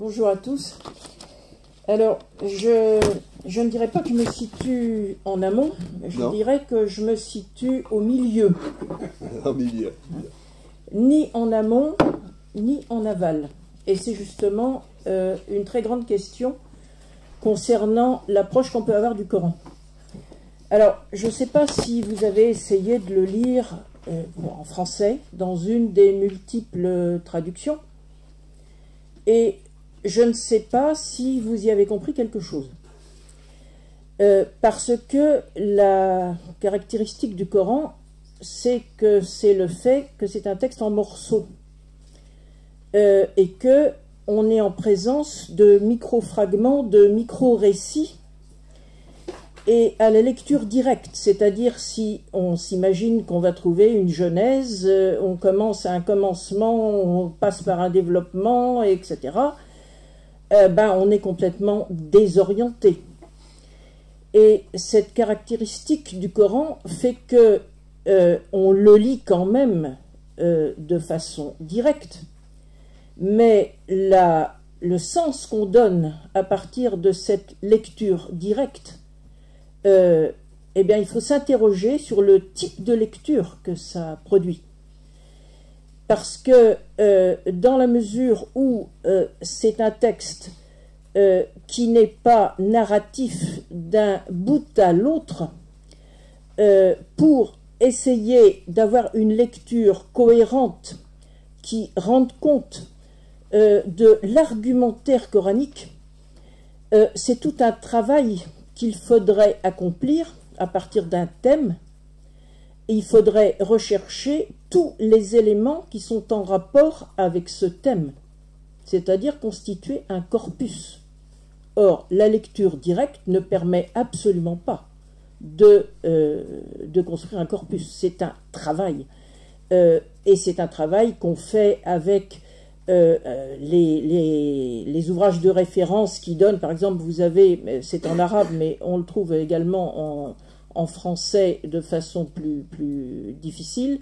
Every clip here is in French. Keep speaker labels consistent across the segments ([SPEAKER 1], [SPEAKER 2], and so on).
[SPEAKER 1] Bonjour à tous. Alors, je ne dirais pas que je me situe en amont, je dirais que je me situe au milieu.
[SPEAKER 2] Au milieu.
[SPEAKER 1] Ni en amont, ni en aval. Et c'est justement une très grande question concernant l'approche qu'on peut avoir du Coran. Alors, je ne sais pas si vous avez essayé de le lire en français, dans une des multiples traductions, et je ne sais pas si vous y avez compris quelque chose. Parce que la caractéristique du Coran, c'est que c'est le fait que c'est un texte en morceaux, et que on est en présence de micro-fragments, de micro-récits, et à la lecture directe, c'est-à-dire si on s'imagine qu'on va trouver une genèse, on commence à un commencement, on passe par un développement, etc., on est complètement désorienté. Et cette caractéristique du Coran fait que on le lit quand même de façon directe, mais le sens qu'on donne à partir de cette lecture directe, il faut s'interroger sur le type de lecture que ça produit. Parce que dans la mesure où c'est un texte qui n'est pas narratif d'un bout à l'autre, pour essayer d'avoir une lecture cohérente qui rende compte de l'argumentaire coranique, c'est tout un travail qu'il faudrait accomplir à partir d'un thème, et il faudrait rechercher tous les éléments qui sont en rapport avec ce thème, c'est-à-dire constituer un corpus. Or, la lecture directe ne permet absolument pas de construire un corpus. C'est un travail, et c'est un travail qu'on fait avec les ouvrages de référence qui donnent, par exemple, vous avez, c'est en arabe, mais on le trouve également en français de façon plus difficile.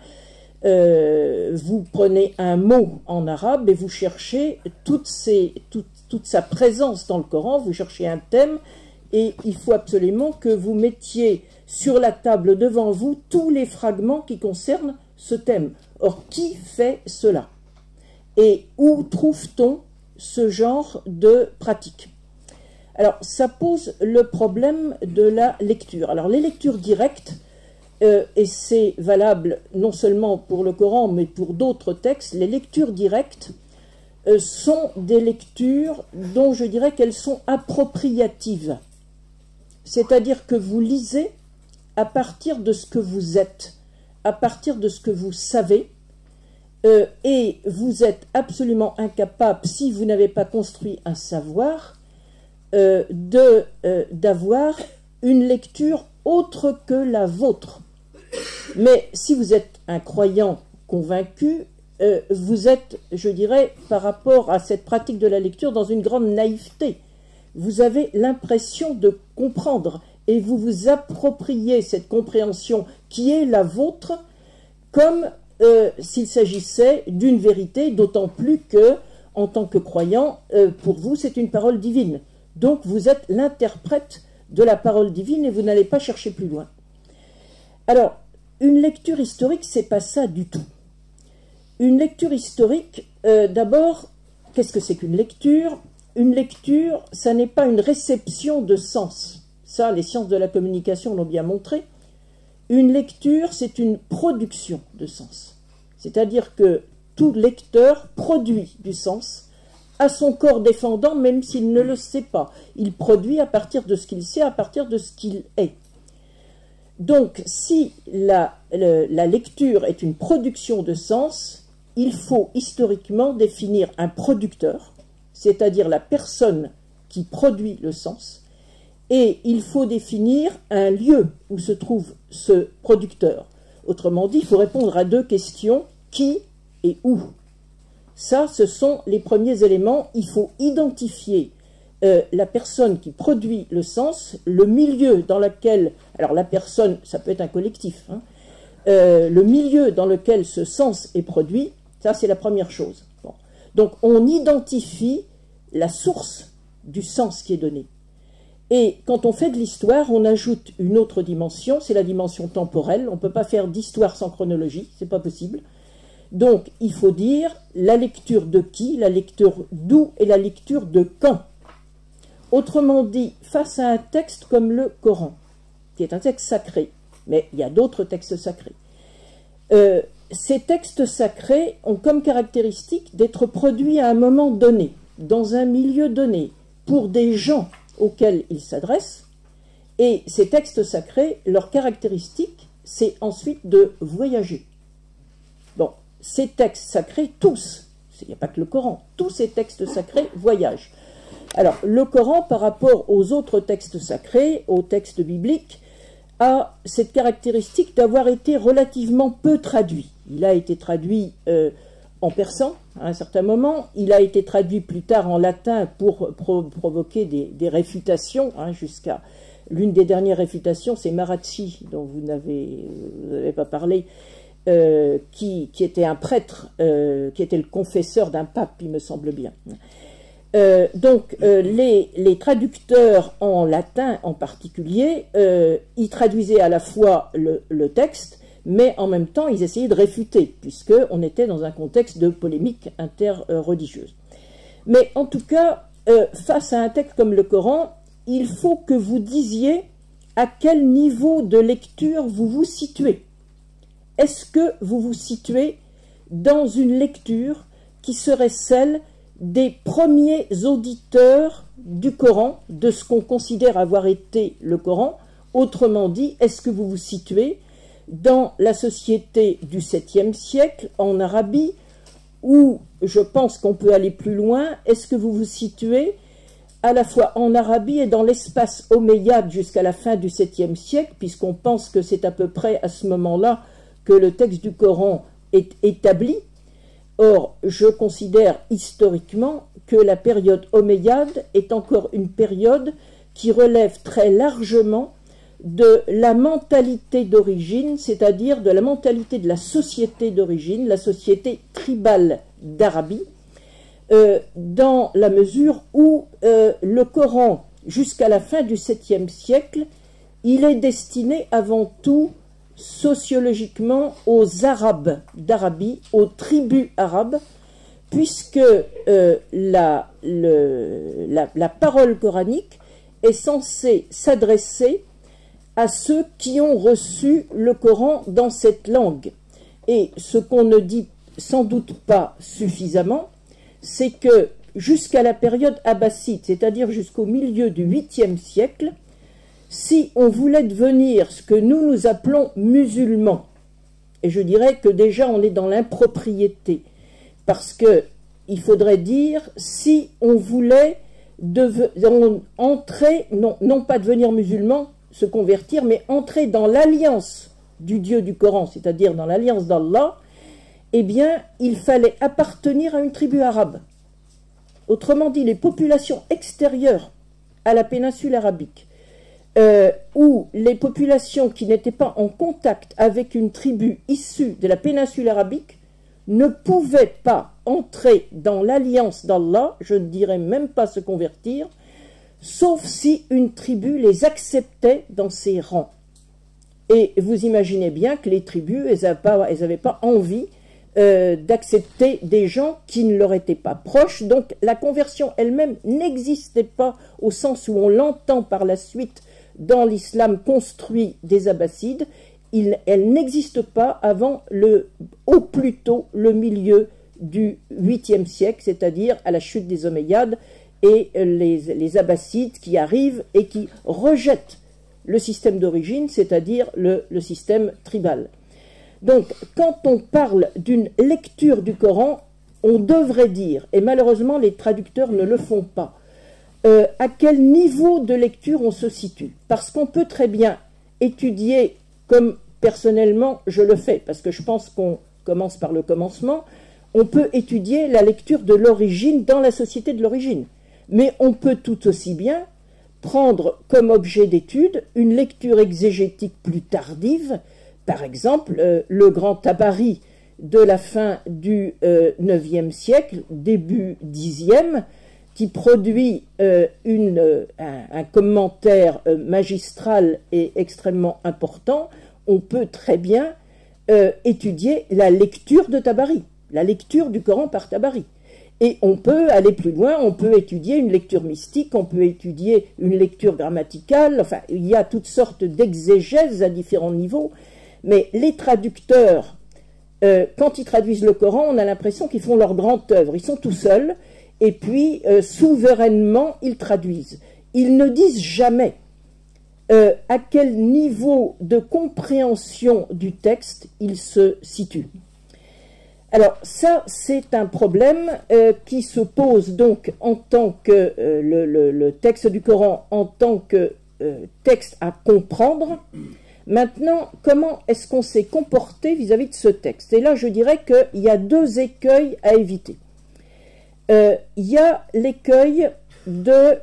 [SPEAKER 1] Vous prenez un mot en arabe et vous cherchez toute sa présence dans le Coran, vous cherchez un thème, et il faut absolument que vous mettiez sur la table devant vous tous les fragments qui concernent ce thème. Or, qui fait cela ? Et où trouve-t-on ce genre de pratique? Alors, ça pose le problème de la lecture. Alors, les lectures directes, et c'est valable non seulement pour le Coran, mais pour d'autres textes, les lectures directes sont des lectures dont je dirais qu'elles sont appropriatives. C'est-à-dire que vous lisez à partir de ce que vous êtes, à partir de ce que vous savez, et vous êtes absolument incapable, si vous n'avez pas construit un savoir, d'avoir une lecture autre que la vôtre. Mais si vous êtes un croyant convaincu, vous êtes, je dirais, par rapport à cette pratique de la lecture, dans une grande naïveté. Vous avez l'impression de comprendre, et vous vous appropriez cette compréhension qui est la vôtre, comme s'il s'agissait d'une vérité, d'autant plus que, en tant que croyant, pour vous, c'est une parole divine. Donc, vous êtes l'interprète de la parole divine et vous n'allez pas chercher plus loin. Alors, une lecture historique, c'est pas ça du tout. Une lecture historique, d'abord, qu'est-ce que c'est qu'une lecture? Une lecture, ça n'est pas une réception de sens. Ça, les sciences de la communication l'ont bien montré. Une lecture, c'est une production de sens. C'est-à-dire que tout lecteur produit du sens à son corps défendant, même s'il ne le sait pas. Il produit à partir de ce qu'il sait, à partir de ce qu'il est. Donc, si la lecture est une production de sens, il faut historiquement définir un producteur, c'est-à-dire la personne qui produit le sens, et il faut définir un lieu où se trouve ce producteur. Autrement dit, il faut répondre à deux questions, qui et où. Ça, ce sont les premiers éléments. Il faut identifier la personne qui produit le sens, le milieu dans lequel, alors la personne, ça peut être un collectif, le milieu dans lequel ce sens est produit, ça c'est la première chose. Bon. Donc on identifie la source du sens qui est donné. Et quand on fait de l'histoire, on ajoute une autre dimension, c'est la dimension temporelle. On ne peut pas faire d'histoire sans chronologie, c'est pas possible. Donc, il faut dire la lecture de qui, la lecture d'où et la lecture de quand. Autrement dit, face à un texte comme le Coran, qui est un texte sacré, mais il y a d'autres textes sacrés, ces textes sacrés ont comme caractéristique d'être produits à un moment donné, dans un milieu donné, pour des gens auxquels ils s'adressent, et ces textes sacrés, leur caractéristique, c'est ensuite de voyager. Bon, ces textes sacrés, tous, il n'y a pas que le Coran, tous ces textes sacrés voyagent. Alors, le Coran, par rapport aux autres textes sacrés, aux textes bibliques, a cette caractéristique d'avoir été relativement peu traduit. Il a été traduit en persan à un certain moment, il a été traduit plus tard en latin pour provoquer des réfutations, jusqu'à l'une des dernières réfutations, c'est Maracci, dont vous n'avez pas parlé, qui était un prêtre, qui était le confesseur d'un pape, il me semble bien. Donc les traducteurs en latin en particulier, ils traduisaient à la fois le texte, mais en même temps ils essayaient de réfuter, puisqu'on était dans un contexte de polémique interreligieuse. Mais en tout cas, face à un texte comme le Coran, il faut que vous disiez à quel niveau de lecture vous vous situez. Est-ce que vous vous situez dans une lecture qui serait celle des premiers auditeurs du Coran, de ce qu'on considère avoir été le Coran? Autrement dit, est-ce que vous vous situez dans la société du 7e siècle, en Arabie, où je pense qu'on peut aller plus loin? Est-ce que vous vous situez à la fois en Arabie et dans l'espace omeyyade jusqu'à la fin du 7e siècle, puisqu'on pense que c'est à peu près à ce moment-là que le texte du Coran est établi? Or, je considère historiquement que la période omeyyade est encore une période qui relève très largement de la mentalité d'origine, c'est-à-dire de la mentalité de la société d'origine, la société tribale d'Arabie, dans la mesure où le Coran, jusqu'à la fin du 7e siècle, il est destiné avant tout sociologiquement aux Arabes d'Arabie, aux tribus arabes, puisque la parole coranique est censée s'adresser à ceux qui ont reçu le Coran dans cette langue. Et ce qu'on ne dit sans doute pas suffisamment, c'est que jusqu'à la période abbasside, c'est-à-dire jusqu'au milieu du 8e siècle, si on voulait devenir ce que nous appelons musulmans, et je dirais que déjà on est dans l'impropriété, parce que il faudrait dire si on voulait entrer, non pas devenir musulman, se convertir, mais entrer dans l'alliance du Dieu du Coran, c'est-à-dire dans l'alliance d'Allah, eh bien, il fallait appartenir à une tribu arabe. Autrement dit, les populations extérieures à la péninsule arabique, ou les populations qui n'étaient pas en contact avec une tribu issue de la péninsule arabique, ne pouvaient pas entrer dans l'alliance d'Allah, je ne dirais même pas se convertir, sauf si une tribu les acceptait dans ses rangs. Et vous imaginez bien que les tribus, elles n'avaient pas envie d'accepter des gens qui ne leur étaient pas proches, donc la conversion elle-même n'existait pas au sens où on l'entend par la suite dans l'islam construit des Abbassides. Elle n'existe pas avant au plus tôt le milieu du 8e siècle, c'est-à-dire à la chute des Omeyyades, et les Abbassides qui arrivent et qui rejettent le système d'origine, c'est-à-dire le système tribal. Donc, quand on parle d'une lecture du Coran, on devrait dire, et malheureusement les traducteurs ne le font pas, à quel niveau de lecture on se situe. Parce qu'on peut très bien étudier, comme personnellement je le fais, parce que je pense qu'on commence par le commencement, on peut étudier la lecture de l'origine dans la société de l'origine. Mais on peut tout aussi bien prendre comme objet d'étude une lecture exégétique plus tardive, par exemple le grand Tabari de la fin du IXe siècle, début Xe, qui produit un commentaire magistral et extrêmement important, on peut très bien étudier la lecture de Tabari, la lecture du Coran par Tabari. Et on peut aller plus loin, on peut étudier une lecture mystique, on peut étudier une lecture grammaticale, enfin, il y a toutes sortes d'exégèses à différents niveaux, mais les traducteurs, quand ils traduisent le Coran, on a l'impression qu'ils font leur grande œuvre, ils sont tout seuls, et puis souverainement, ils traduisent. Ils ne disent jamais à quel niveau de compréhension du texte ils se situent. Alors ça, c'est un problème qui se pose donc en tant que le texte du Coran, en tant que texte à comprendre. Maintenant, comment est-ce qu'on s'est comporté vis-à-vis de ce texte? Et là, je dirais qu'il y a deux écueils à éviter. Il y a l'écueil de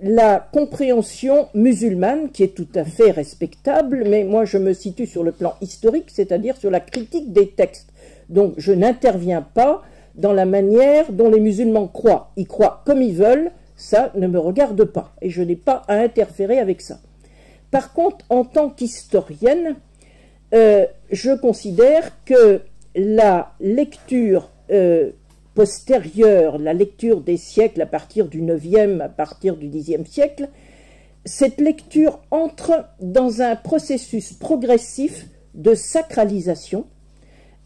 [SPEAKER 1] la compréhension musulmane, qui est tout à fait respectable, mais moi je me situe sur le plan historique, c'est-à-dire sur la critique des textes. Donc je n'interviens pas dans la manière dont les musulmans croient. Ils croient comme ils veulent, ça ne me regarde pas, et je n'ai pas à interférer avec ça. Par contre, en tant qu'historienne, je considère que la lecture postérieure, la lecture des siècles à partir du 9e, à partir du 10e siècle, cette lecture entre dans un processus progressif de sacralisation,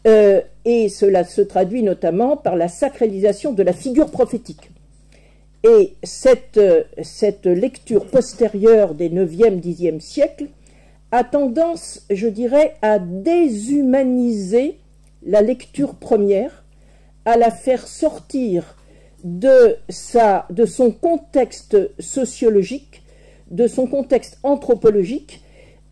[SPEAKER 1] et cela se traduit notamment par la sacralisation de la figure prophétique. Et cette lecture postérieure des 9e, 10e siècles a tendance, je dirais, à déshumaniser la lecture première, à la faire sortir de son contexte sociologique, de son contexte anthropologique,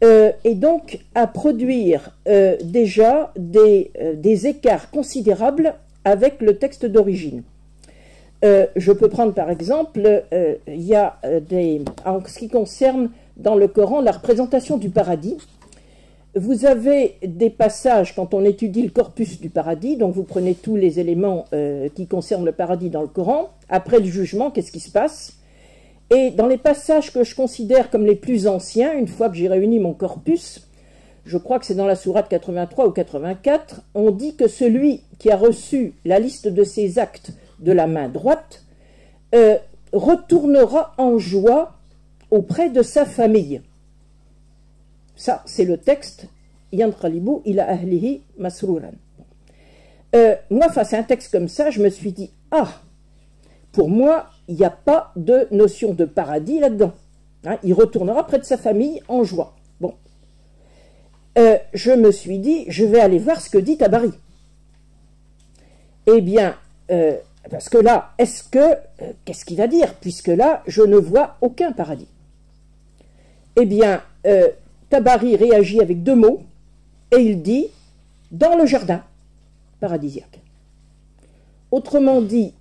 [SPEAKER 1] et donc à produire déjà des écarts considérables avec le texte d'origine. Je peux prendre par exemple, il y a en ce qui concerne dans le Coran la représentation du paradis. Vous avez des passages, quand on étudie le corpus du paradis, donc vous prenez tous les éléments qui concernent le paradis dans le Coran, après le jugement, qu'est-ce qui se passe? Et dans les passages que je considère comme les plus anciens, une fois que j'ai réuni mon corpus, je crois que c'est dans la sourate 83 ou 84, on dit que celui qui a reçu la liste de ses actes de la main droite retournera en joie auprès de sa famille. Ça, c'est le texte « Yanqalibu ila ahlihi masruran ». Moi, face à un texte comme ça, je me suis dit « Ah, pour moi, il n'y a pas de notion de paradis là-dedans. Hein, il retournera près de sa famille en joie. » Bon. Je me suis dit « Je vais aller voir ce que dit Tabari. » Eh bien, parce que là, qu'est-ce qu'il va dire? Puisque là, je ne vois aucun paradis. Eh bien, Tabari réagit avec deux mots, et il dit « dans le jardin paradisiaque ». Autrement dit,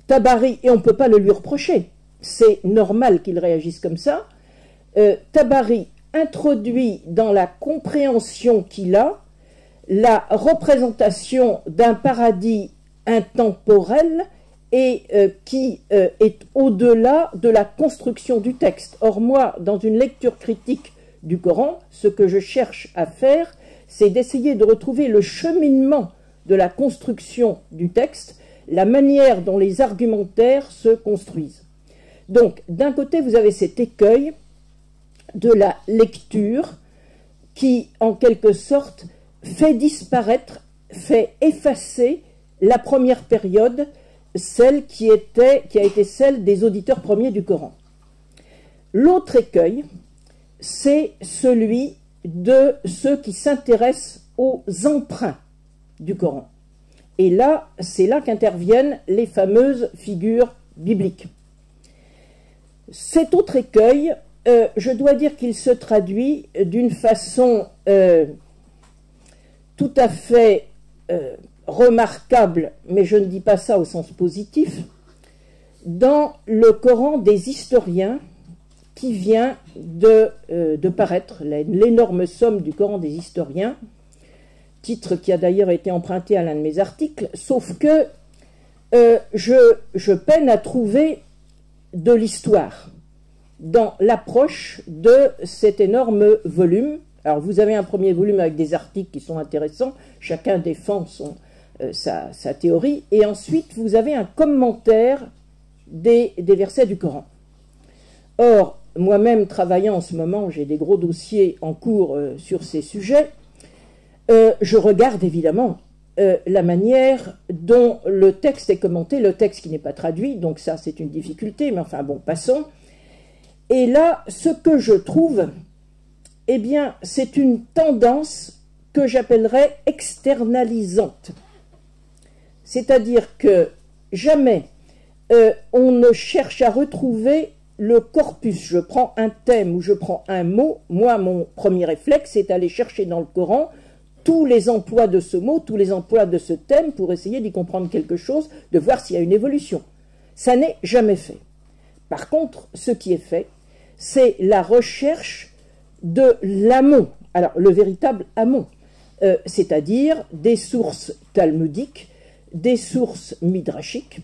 [SPEAKER 1] Tabari, et on ne peut pas le lui reprocher, c'est normal qu'il réagisse comme ça, Tabari introduit dans la compréhension qu'il a la représentation d'un paradis intemporel et qui est au-delà de la construction du texte. Or moi, dans une lecture critique du Coran, ce que je cherche à faire, c'est d'essayer de retrouver le cheminement de la construction du texte, la manière dont les argumentaires se construisent. Donc, d'un côté, vous avez cet écueil de la lecture qui, en quelque sorte, fait disparaître, fait effacer la première période, celle qui a été celle des auditeurs premiers du Coran. L'autre écueil, c'est celui de ceux qui s'intéressent aux emprunts du Coran. Et là, c'est là qu'interviennent les fameuses figures bibliques. Cet autre écueil, je dois dire qu'il se traduit d'une façon tout à fait remarquable, mais je ne dis pas ça au sens positif, dans le Coran des historiens qui vient de paraître, l'énorme somme du Coran des historiens, titre qui a d'ailleurs été emprunté à l'un de mes articles, sauf que je peine à trouver de l'histoire dans l'approche de cet énorme volume. Alors vous avez un premier volume avec des articles qui sont intéressants, chacun défend sa théorie, et ensuite vous avez un commentaire des versets du Coran. Or, moi-même travaillant en ce moment, j'ai des gros dossiers en cours sur ces sujets, je regarde évidemment la manière dont le texte est commenté, le texte qui n'est pas traduit, donc ça c'est une difficulté, mais enfin bon, passons. Et là, ce que je trouve, eh bien, c'est une tendance que j'appellerais externalisante. C'est-à-dire que jamais on ne cherche à retrouver le corpus. Je prends un thème ou je prends un mot, moi mon premier réflexe c'est d'aller chercher dans le Coran tous les emplois de ce mot, tous les emplois de ce thème pour essayer d'y comprendre quelque chose, de voir s'il y a une évolution. Ça n'est jamais fait. Par contre, ce qui est fait, c'est la recherche de l'amont, alors le véritable amont, c'est-à-dire des sources talmudiques, des sources midrashiques,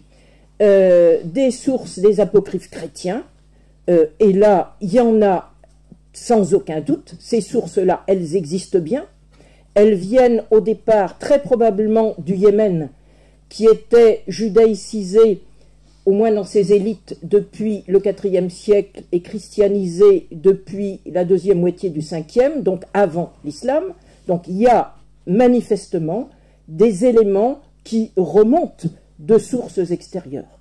[SPEAKER 1] des sources des apocryphes chrétiens, et là, il y en a sans aucun doute, ces sources-là, elles existent bien, elles viennent au départ très probablement du Yémen, qui était judaïcisé, au moins dans ses élites, depuis le IVe siècle, et christianisé depuis la deuxième moitié du Ve, donc avant l'islam. Donc il y a manifestement des éléments qui remontent de sources extérieures.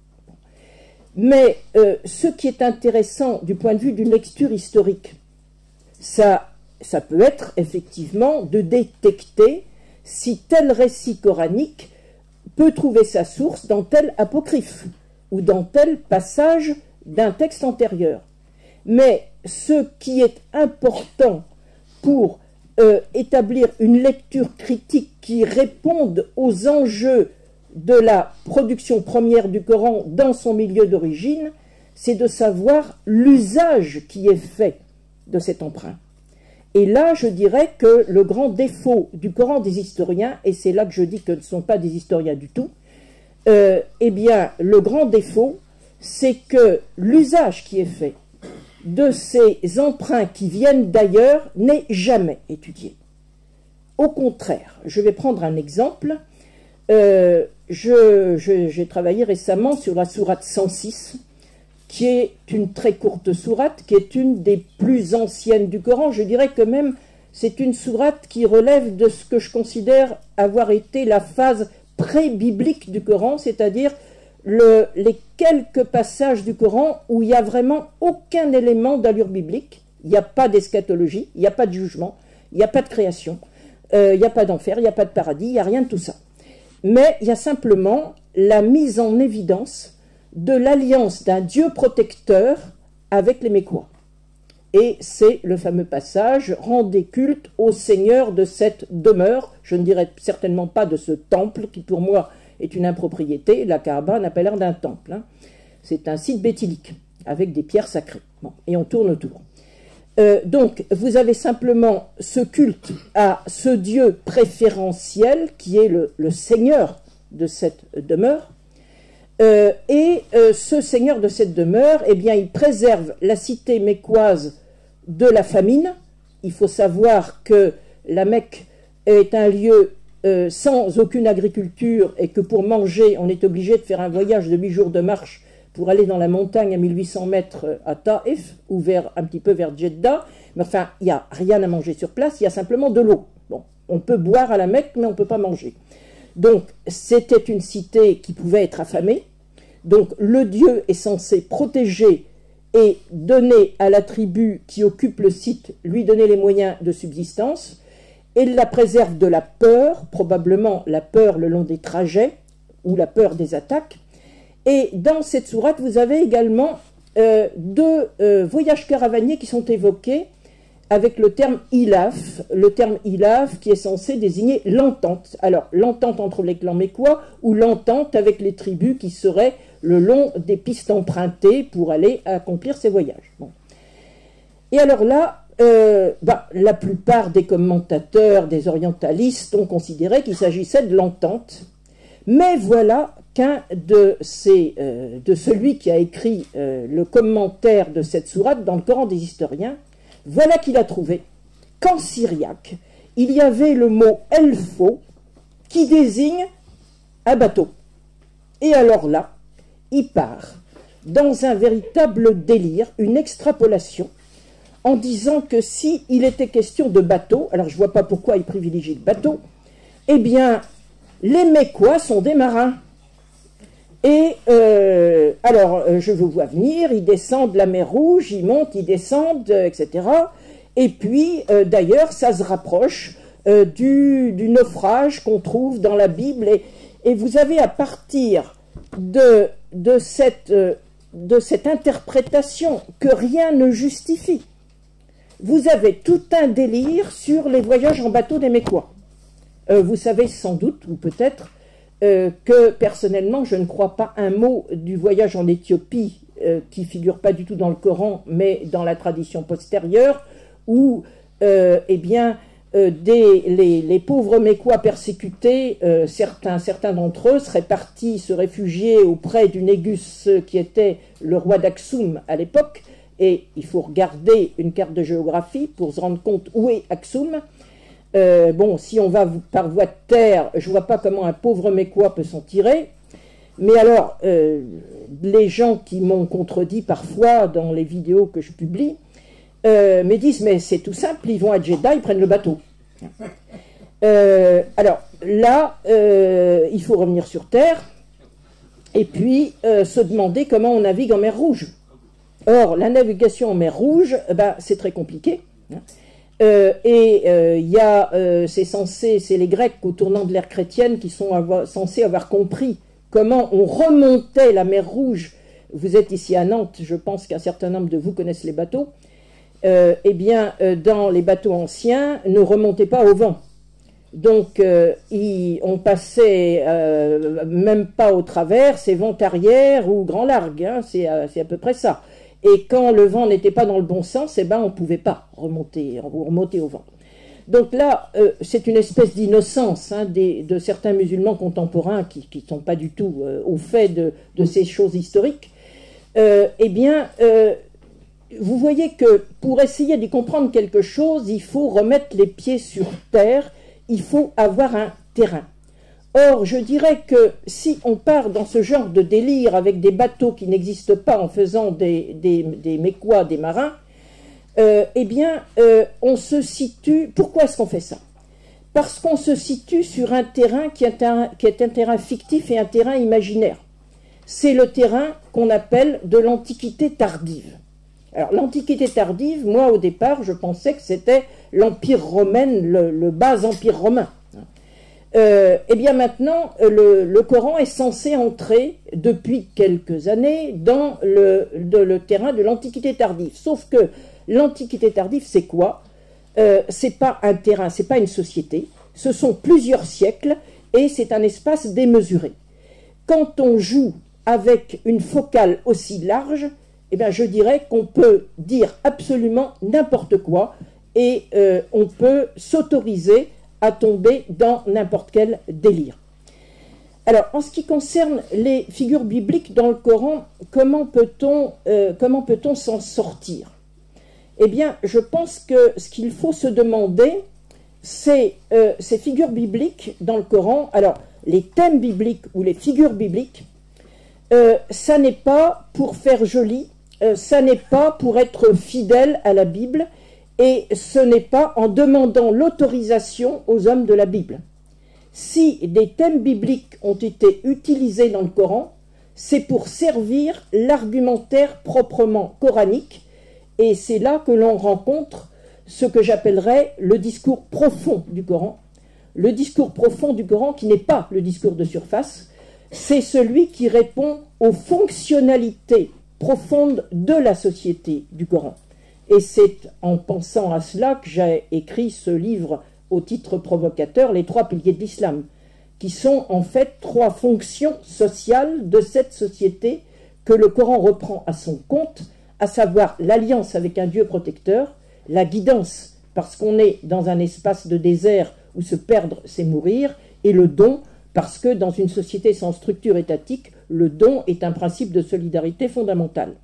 [SPEAKER 1] Mais ce qui est intéressant du point de vue d'une lecture historique, ça peut être effectivement de détecter si tel récit coranique peut trouver sa source dans tel apocryphe ou dans tel passage d'un texte antérieur. Mais ce qui est important pour établir une lecture critique qui réponde aux enjeux de la production première du Coran dans son milieu d'origine, c'est de savoir l'usage qui est fait de cet emprunt. Et là, je dirais que le grand défaut du Coran des historiens, et c'est là que je dis que ce ne sont pas des historiens du tout, eh bien, le grand défaut, c'est que l'usage qui est fait de ces emprunts qui viennent d'ailleurs n'est jamais étudié. Au contraire, je vais prendre un exemple. J'ai travaillé récemment sur la sourate 106, qui est une très courte sourate, qui est une des plus anciennes du Coran. Je dirais que même c'est une sourate qui relève de ce que je considère avoir été la phase pré-biblique du Coran, c'est-à-dire les quelques passages du Coran où il n'y a vraiment aucun élément d'allure biblique. Il n'y a pas d'eschatologie, il n'y a pas de jugement, il n'y a pas de création, il n'y a pas d'enfer, il n'y a pas de paradis, il n'y a rien de tout ça. Mais il y a simplement la mise en évidence de l'alliance d'un Dieu protecteur avec les Mécois. Et c'est le fameux passage « Rendez culte au Seigneur de cette demeure ». Je ne dirais certainement pas de ce temple qui pour moi est une impropriété. La Kaaba n'a pas l'air d'un temple, hein. C'est un site béthylique avec des pierres sacrées. Bon, et on tourne autour. Donc vous avez simplement ce culte à ce Dieu préférentiel qui est le Seigneur de cette demeure. Ce Seigneur de cette demeure, eh bien, il préserve la cité mécoise de la famine. Il faut savoir que la Mecque est un lieu sans aucune agriculture et que pour manger, on est obligé de faire un voyage de 8 jours de marche pour aller dans la montagne à 1800 mètres à Taïf ou un petit peu vers Jeddah. Mais enfin, il n'y a rien à manger sur place, il y a simplement de l'eau. Bon, on peut boire à la Mecque, mais on ne peut pas manger. Donc, c'était une cité qui pouvait être affamée. Donc, le Dieu est censé protéger et donner à la tribu qui occupe le site, lui donner les moyens de subsistance. Et il la préserve de la peur, probablement la peur le long des trajets ou la peur des attaques. Et dans cette sourate, vous avez également deux voyages caravaniers qui sont évoqués avec le terme ilaf qui est censé désigner l'entente. Alors, l'entente entre les clans mécois ou l'entente avec les tribus qui seraient le long des pistes empruntées pour aller accomplir ces voyages. Bon. Et alors là, la plupart des commentateurs, des orientalistes ont considéré qu'il s'agissait de l'entente. Mais voilà qu'un de celui qui a écrit le commentaire de cette sourate dans le Coran des historiens, voilà qu'il a trouvé qu'en syriaque, il y avait le mot « elfo » qui désigne un bateau. Et alors là, il part dans un véritable délire, une extrapolation, en disant que si il était question de bateau, alors je ne vois pas pourquoi il privilégie le bateau, eh bien, les Mécois sont des marins. Et alors, je vous vois venir, ils descendent la mer Rouge, ils montent, ils descendent, etc. Et puis, d'ailleurs, ça se rapproche du naufrage qu'on trouve dans la Bible. Et vous avez à partir de cette interprétation que rien ne justifie, vous avez tout un délire sur les voyages en bateau des Mécois. Vous savez sans doute, ou peut-être, que personnellement, je ne crois pas un mot du voyage en Éthiopie qui figure pas du tout dans le Coran, mais dans la tradition postérieure, où eh bien, les pauvres Mécois persécutés, certains d'entre eux seraient partis se réfugier auprès du Négus qui était le roi d'Aksum à l'époque, et il faut regarder une carte de géographie pour se rendre compte où est Aksum. Bon, si on va par voie de terre, je ne vois pas comment un pauvre Mécois peut s'en tirer. Mais alors, les gens qui m'ont contredit parfois dans les vidéos que je publie, me disent, mais c'est tout simple, ils vont à Jeddah, ils prennent le bateau. Alors là, il faut revenir sur terre et puis se demander comment on navigue en mer Rouge. Or, la navigation en mer Rouge, ben, c'est très compliqué. C'est les Grecs au tournant de l'ère chrétienne qui sont censés avoir compris comment on remontait la mer Rouge. Vous êtes ici à Nantes, je pense qu'un certain nombre de vous connaissent les bateaux. Eh bien, dans les bateaux anciens, ne remontez pas au vent. Donc, on passait même pas au travers, c'est vent arrière ou grand largue, hein, c'est à peu près ça. Et quand le vent n'était pas dans le bon sens, eh ben, on ne pouvait pas remonter au vent. Donc là, c'est une espèce d'innocence hein, de certains musulmans contemporains qui ne sont pas du tout au fait de ces choses historiques. Eh bien, vous voyez que pour essayer d'y comprendre quelque chose, il faut remettre les pieds sur terre, il faut avoir un terrain. Or, je dirais que si on part dans ce genre de délire avec des bateaux qui n'existent pas en faisant des Mécois, des marins, eh bien, on se situe... Pourquoi est-ce qu'on fait ça? Parce qu'on se situe sur un terrain qui est un terrain fictif et un terrain imaginaire. C'est le terrain qu'on appelle de l'Antiquité tardive. Alors, l'Antiquité tardive, moi, au départ, je pensais que c'était l'Empire romain, le bas Empire romain. Eh bien maintenant, le Coran est censé entrer depuis quelques années dans le terrain de l'Antiquité tardive. Sauf que l'Antiquité tardive, c'est quoi? C'est pas un terrain, c'est pas une société. Ce sont plusieurs siècles et c'est un espace démesuré. Quand on joue avec une focale aussi large, eh bien je dirais qu'on peut dire absolument n'importe quoi et on peut s'autoriser à tomber dans n'importe quel délire. Alors, en ce qui concerne les figures bibliques dans le Coran, comment peut-on s'en sortir? Eh bien, je pense que ce qu'il faut se demander, c'est ces figures bibliques dans le Coran. Alors, les thèmes bibliques ou les figures bibliques, ça n'est pas pour faire joli, ça n'est pas pour être fidèle à la Bible, et ce n'est pas en demandant l'autorisation aux hommes de la Bible. Si des thèmes bibliques ont été utilisés dans le Coran, c'est pour servir l'argumentaire proprement coranique, et c'est là que l'on rencontre ce que j'appellerais le discours profond du Coran. Le discours profond du Coran qui n'est pas le discours de surface, c'est celui qui répond aux fonctionnalités profondes de la société du Coran. Et c'est en pensant à cela que j'ai écrit ce livre au titre provocateur, Les 3 piliers de l'islam, qui sont en fait 3 fonctions sociales de cette société que le Coran reprend à son compte, à savoir l'alliance avec un Dieu protecteur, la guidance parce qu'on est dans un espace de désert où se perdre c'est mourir, et le don parce que dans une société sans structure étatique, le don est un principe de solidarité fondamental.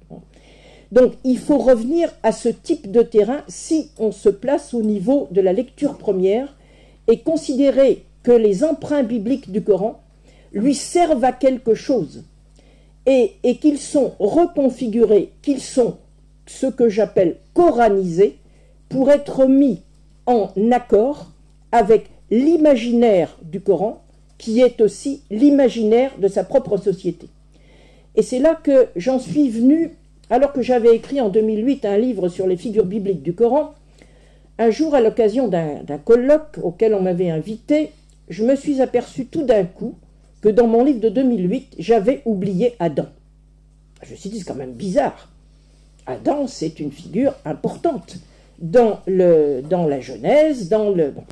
[SPEAKER 1] Donc il faut revenir à ce type de terrain si on se place au niveau de la lecture première et considérer que les emprunts bibliques du Coran lui servent à quelque chose et qu'ils sont reconfigurés, qu'ils sont ce que j'appelle coranisés pour être mis en accord avec l'imaginaire du Coran qui est aussi l'imaginaire de sa propre société. Et c'est là que j'en suis venu, alors que j'avais écrit en 2008 un livre sur les figures bibliques du Coran. Un jour, à l'occasion d'un colloque auquel on m'avait invité, je me suis aperçu tout d'un coup que dans mon livre de 2008, j'avais oublié Adam. Je me suis dit, c'est quand même bizarre. Adam, c'est une figure importante dans la Genèse, Bon.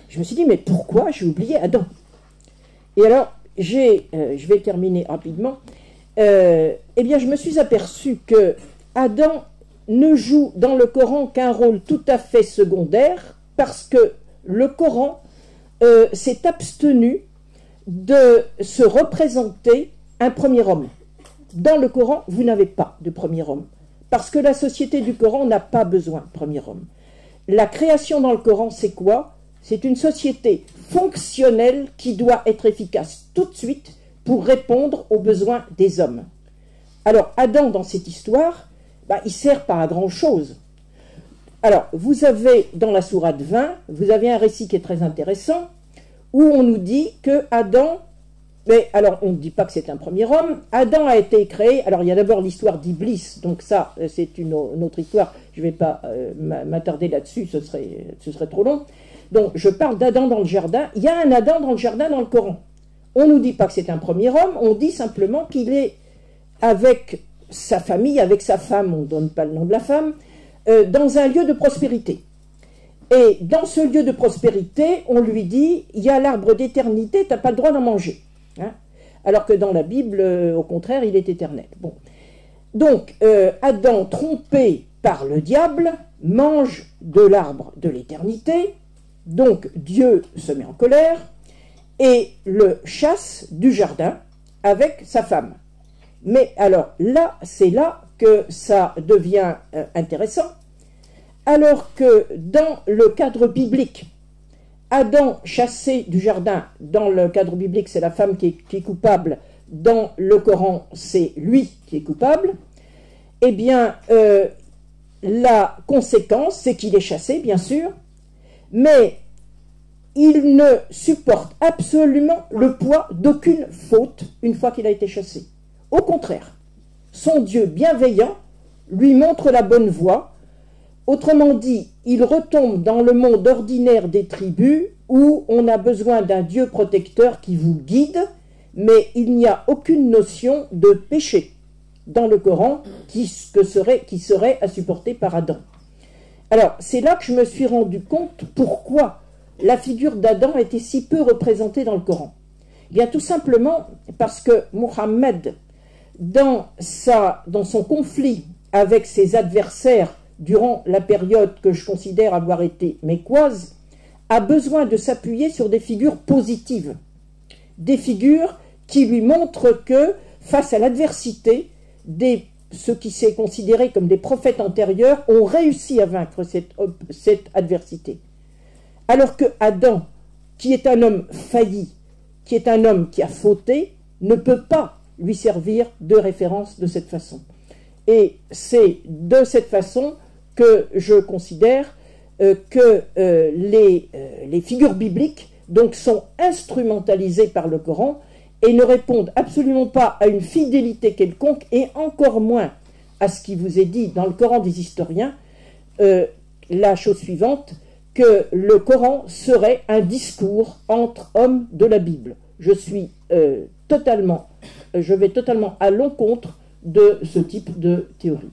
[SPEAKER 1] Je me suis dit, mais pourquoi j'ai oublié Adam? Et alors, je vais terminer rapidement, eh bien, je me suis aperçu que Adam ne joue dans le Coran qu'un rôle tout à fait secondaire, parce que le Coran s'est abstenu de se représenter un premier homme. Dans le Coran, vous n'avez pas de premier homme, parce que la société du Coran n'a pas besoin de premier homme. La création dans le Coran, c'est quoi? C'est une société fonctionnelle qui doit être efficace tout de suite pour répondre aux besoins des hommes. Alors, Adam, dans cette histoire, il sert pas à grand-chose. Alors, vous avez, dans la sourate 20, vous avez un récit qui est très intéressant, où on nous dit que Adam, mais alors on ne dit pas que c'est un premier homme, Adam a été créé, alors il y a d'abord l'histoire d'Iblis, donc ça c'est une autre histoire, je ne vais pas m'attarder là-dessus, ce serait trop long. Donc je parle d'Adam dans le jardin, il y a un Adam dans le jardin dans le Coran. On ne nous dit pas que c'est un premier homme, on dit simplement qu'il est avec sa famille, avec sa femme, on ne donne pas le nom de la femme, dans un lieu de prospérité. Et dans ce lieu de prospérité, on lui dit, il y a l'arbre d'éternité, tu n'as pas le droit d'en manger. Hein, alors que dans la Bible, au contraire, il est éternel. Bon. Donc, Adam, trompé par le diable, mange de l'arbre de l'éternité, donc Dieu se met en colère, et le chasse du jardin avec sa femme. Mais alors, là, c'est là que ça devient intéressant, alors que dans le cadre biblique, Adam chassé du jardin, dans le cadre biblique, c'est la femme qui est coupable, dans le Coran, c'est lui qui est coupable, eh bien, la conséquence, c'est qu'il est chassé, bien sûr, mais il ne supporte absolument le poids d'aucune faute une fois qu'il a été chassé. Au contraire, son Dieu bienveillant lui montre la bonne voie. Autrement dit, il retombe dans le monde ordinaire des tribus où on a besoin d'un Dieu protecteur qui vous guide, mais il n'y a aucune notion de péché dans le Coran qui serait à supporter par Adam. Alors, c'est là que je me suis rendu compte pourquoi la figure d'Adam était si peu représentée dans le Coran. Eh bien, tout simplement parce que Muhammad, dans son conflit avec ses adversaires durant la période que je considère avoir été mécoise, a besoin de s'appuyer sur des figures positives, des figures qui lui montrent que, face à l'adversité, ceux qui s'est considérés comme des prophètes antérieurs ont réussi à vaincre cette adversité. Alors que Adam, qui est un homme failli, qui est un homme qui a fauté, ne peut pas lui servir de référence de cette façon. Et c'est de cette façon que je considère que les figures bibliques donc, sont instrumentalisées par le Coran et ne répondent absolument pas à une fidélité quelconque et encore moins à ce qui vous est dit dans le Coran des historiens, la chose suivante, que le Coran serait un discours entre hommes de la Bible. Je vais totalement à l'encontre de ce type de théorie.